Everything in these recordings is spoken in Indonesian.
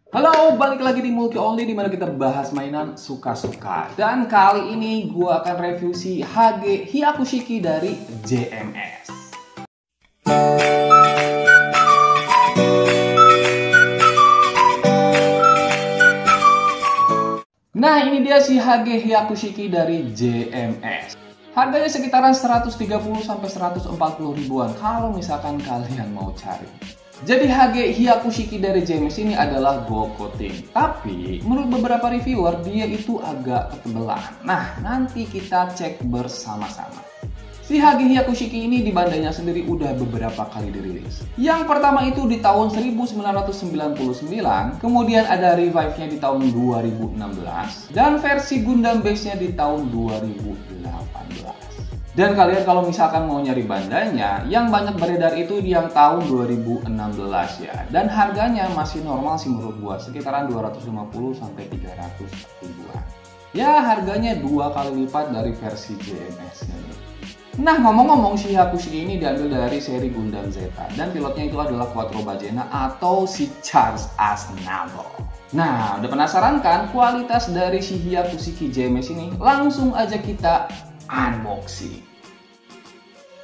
Halo, balik lagi di Mulki Only di mana kita bahas mainan suka-suka. Dan kali ini gue akan review si HG Hyakushiki dari JMS. Nah, ini dia si HG Hyakushiki dari JMS. Harganya sekitaran 130 sampai 140 ribuan kalau misalkan kalian mau cari. Jadi HG Hyakushiki dari JMS ini adalah gold coating. Tapi menurut beberapa reviewer dia itu agak ketebelan. Nah, nanti kita cek bersama-sama. Si HG Hyakushiki ini di Bandainya sendiri udah beberapa kali dirilis. Yang pertama itu di tahun 1999, kemudian ada revive-nya di tahun 2016, dan versi Gundam Base-nya di tahun 2018. Dan kalian kalau misalkan mau nyari Bandainya, yang banyak beredar itu di yang tahun 2016 ya. Dan harganya masih normal sih menurut gua, sekitaran 250 sampai 300 ribuan. Ya harganya 2 kali lipat dari versi JMS ini. Nah, ngomong-ngomong si Hyakushiki ini diambil dari seri Gundam Zeta dan pilotnya itu adalah Quattro Baggena atau si Charles Aznavour. Nah, udah penasaran kan kualitas dari si Hyakushiki JMS ini? Langsung aja kita unboxing.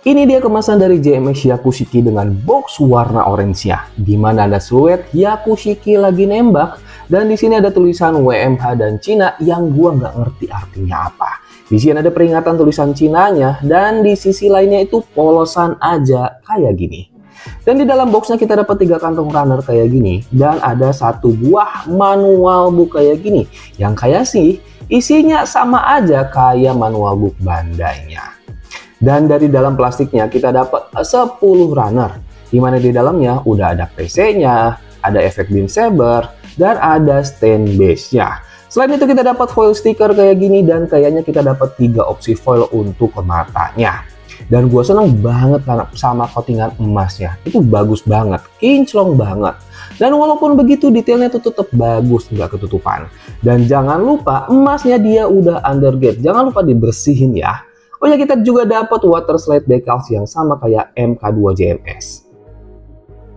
Ini dia kemasan dari JMS Hyakushiki dengan box warna orange-nya, di mana ada siluet Hyakushiki lagi nembak, dan di sini ada tulisan WMH dan Cina yang gua nggak ngerti artinya apa. Di sini ada peringatan tulisan Cinanya, dan di sisi lainnya itu polosan aja kayak gini. Dan di dalam boxnya kita dapat 3 kantong runner kayak gini, dan ada 1 buah manual book kayak gini, yang kayak sih isinya sama aja kayak manual book Bandainya. Dan dari dalam plastiknya kita dapat 10 runner, dimana di dalamnya udah ada PC-nya, ada efek beam saber, dan ada stand base-nya. Selain itu kita dapat foil stiker kayak gini, dan kayaknya kita dapat 3 opsi foil untuk matanya. Dan gue seneng banget karena sama coatingan emasnya, itu bagus banget, kinclong banget. Dan walaupun begitu detailnya tuh tetap bagus, nggak ketutupan. Dan jangan lupa emasnya dia udah undergate, jangan lupa dibersihin ya. Oh ya, kita juga dapat water slide decals yang sama kayak MK2 JMS.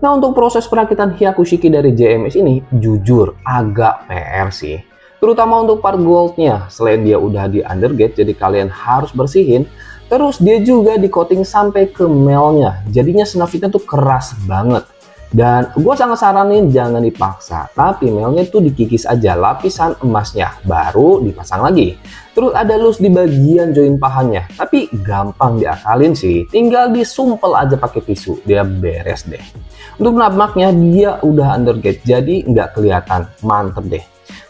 Nah, untuk proses perakitan Hyakushiki dari JMS ini jujur agak PR sih. Terutama untuk part goldnya, selain dia udah di undergate jadi kalian harus bersihin, terus dia juga di coating sampai ke melnya, jadinya snafitnya tuh keras banget. Dan gue sangat saranin jangan dipaksa, tapi melnya itu dikikis aja lapisan emasnya, baru dipasang lagi. Terus ada loose di bagian join pahanya, tapi gampang diakalin sih, tinggal disumpel aja pakai tisu, dia beres deh. Untuk nabmaknya dia udah undergate, jadi nggak kelihatan, mantep deh.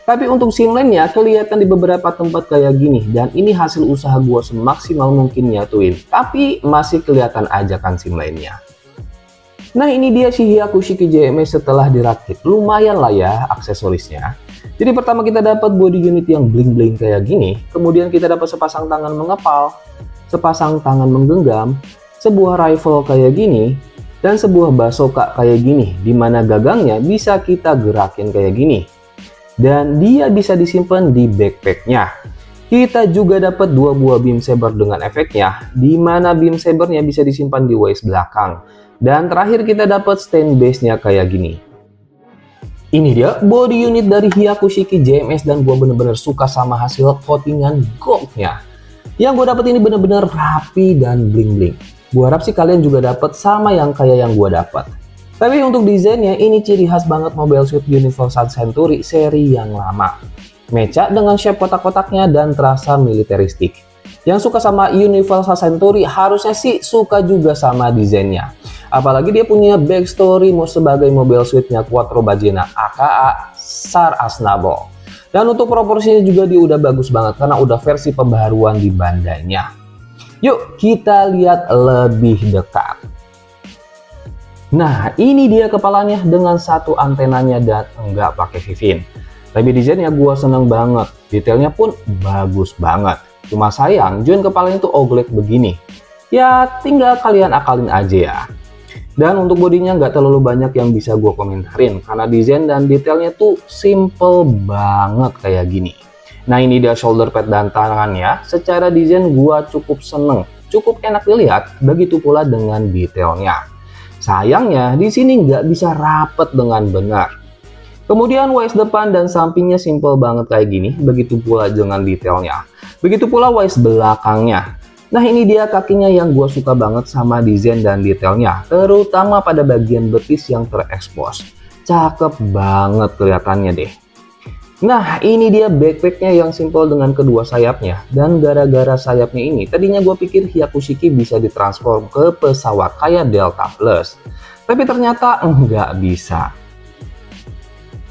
Tapi untuk simlainnya kelihatan di beberapa tempat kayak gini, dan ini hasil usaha gue semaksimal mungkin nyatuin, tapi masih kelihatan aja kan simlainnya. Nah, ini dia si Hyakushiki JMS setelah dirakit. Lumayan lah ya aksesorisnya. Jadi pertama kita dapat body unit yang bling-bling kayak gini. Kemudian kita dapat sepasang tangan mengepal, sepasang tangan menggenggam, sebuah rifle kayak gini, dan sebuah bazooka kayak gini. Dimana gagangnya bisa kita gerakin kayak gini. Dan dia bisa disimpan di backpacknya. Kita juga dapat 2 buah beam saber dengan efeknya. Dimana beam sabernya bisa disimpan di waist belakang. Dan terakhir kita dapat stand base-nya kayak gini. Ini dia body unit dari Hyakushiki JMS dan gue bener-bener suka sama hasil coatingan gold-nya. Yang gue dapat ini bener-bener rapi dan bling-bling. Gue harap sih kalian juga dapat sama yang kayak yang gue dapat. Tapi untuk desainnya ini ciri khas banget Mobile Suit Universal Century seri yang lama. Mecha dengan shape kotak-kotaknya dan terasa militeristik. Yang suka sama Universal Century harusnya sih suka juga sama desainnya. Apalagi dia punya backstory sebagai mobile suite-nya Quattro Baggena aka Charles Aznavour. Dan untuk proporsinya juga dia udah bagus banget karena udah versi pembaharuan di Bandainya. Yuk kita lihat lebih dekat. Nah, ini dia kepalanya dengan 1 antenanya dan enggak pakai vivin. Tapi desainnya gue seneng banget, detailnya pun bagus banget. Cuma sayang join kepalanya tuh oglek begini. Ya tinggal kalian akalin aja ya. Dan untuk bodinya nggak terlalu banyak yang bisa gue komentarin karena desain dan detailnya tuh simple banget kayak gini. Nah, ini dia shoulder pad dan tangannya. Secara desain gue cukup seneng, cukup enak dilihat. Begitu pula dengan detailnya. Sayangnya di sini nggak bisa rapet dengan benar. Kemudian waist depan dan sampingnya simple banget kayak gini, begitu pula dengan detailnya. Begitu pula waist belakangnya. Nah ini dia kakinya yang gue suka banget sama desain dan detailnya, terutama pada bagian betis yang terekspos. Cakep banget kelihatannya deh. Nah ini dia backpacknya yang simple dengan kedua sayapnya. Dan gara-gara sayapnya ini, tadinya gue pikir Hyakushiki bisa ditransform ke pesawat kayak Delta Plus. Tapi ternyata nggak bisa.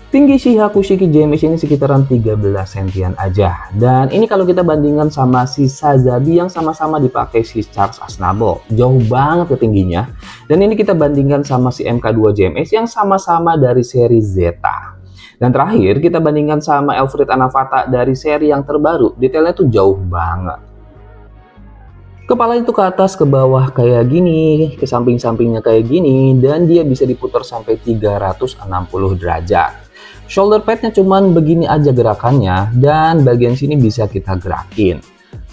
Tinggi si Hyakushiki JMS ini sekitaran 13 sentian aja. Dan ini kalau kita bandingkan sama si Sazabi yang sama-sama dipakai si Charles Aznavour, jauh banget ke tingginya. Dan ini kita bandingkan sama si MK2 JMS yang sama-sama dari seri Zeta. Dan terakhir kita bandingkan sama Elfried Anavata dari seri yang terbaru, detailnya tuh jauh banget. Kepala itu ke atas ke bawah kayak gini, ke samping-sampingnya kayak gini, dan dia bisa diputar sampai 360 derajat. Shoulder padnya cuman begini aja gerakannya, dan bagian sini bisa kita gerakin.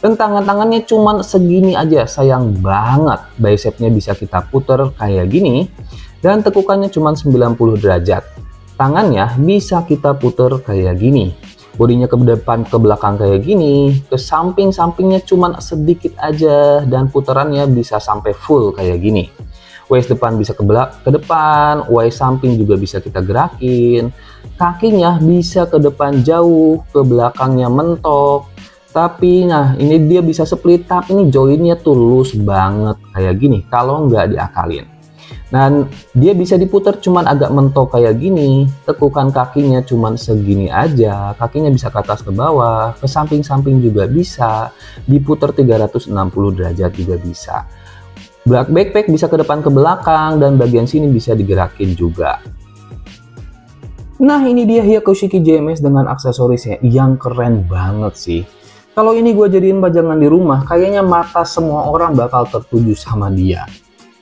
Dan tangan-tangannya cuman segini aja, sayang banget. Bicepnya bisa kita puter kayak gini, dan tekukannya cuman 90 derajat. Tangannya bisa kita puter kayak gini. Bodinya ke depan ke belakang kayak gini, ke samping-sampingnya cuman sedikit aja, dan putarannya bisa sampai full kayak gini. Waist depan bisa ke depan, waist samping juga bisa kita gerakin. Kakinya bisa ke depan jauh, ke belakangnya mentok. Tapi nah ini dia bisa split, tapi ini joinnya tuh loose banget kayak gini kalau nggak diakalin. Dan dia bisa diputar cuman agak mentok kayak gini. Tekukan kakinya cuman segini aja. Kakinya bisa ke atas ke bawah, ke samping-samping juga bisa. Diputar 360 derajat juga bisa. Backpack bisa ke depan ke belakang, dan bagian sini bisa digerakin juga. Nah ini dia Hyakushiki JMS dengan aksesorisnya yang keren banget sih. Kalau ini gue jadiin pajangan di rumah, kayaknya mata semua orang bakal tertuju sama dia.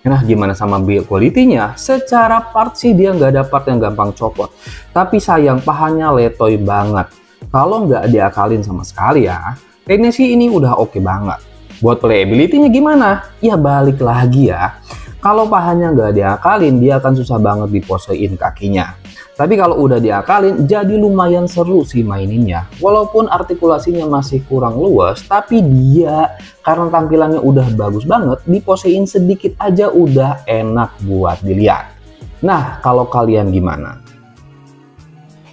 Nah gimana sama build quality-nya? Secara part sih dia nggak ada part yang gampang copot. Tapi sayang pahanya letoy banget. Kalau nggak diakalin sama sekali ya, kayaknya sih ini udah oke banget. Buat playability-nya gimana? Ya balik lagi ya. Kalau pahanya nggak diakalin, dia akan susah banget diposein kakinya. Tapi kalau udah diakalin, jadi lumayan seru sih maininnya. Walaupun artikulasinya masih kurang luas, tapi dia karena tampilannya udah bagus banget, diposein sedikit aja udah enak buat dilihat. Nah, kalau kalian gimana?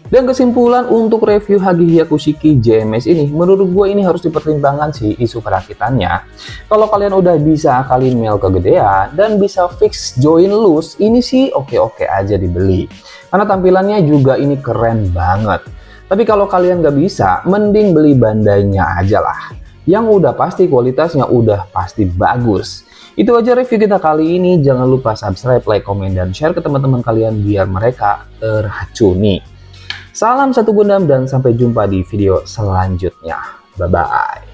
Dan kesimpulan untuk review Hagi Hyakushiki JMS ini, menurut gue ini harus dipertimbangkan sih isu perakitannya. Kalau kalian udah bisa akalin mel kegedean dan bisa fix join loose, ini sih oke-oke aja dibeli. Karena tampilannya juga ini keren banget. Tapi kalau kalian nggak bisa, mending beli Bandainya aja lah. Yang udah pasti kualitasnya udah pasti bagus. Itu aja review kita kali ini. Jangan lupa subscribe, like, komen, dan share ke teman-teman kalian biar mereka teracuni. Salam satu Gundam dan sampai jumpa di video selanjutnya. Bye-bye.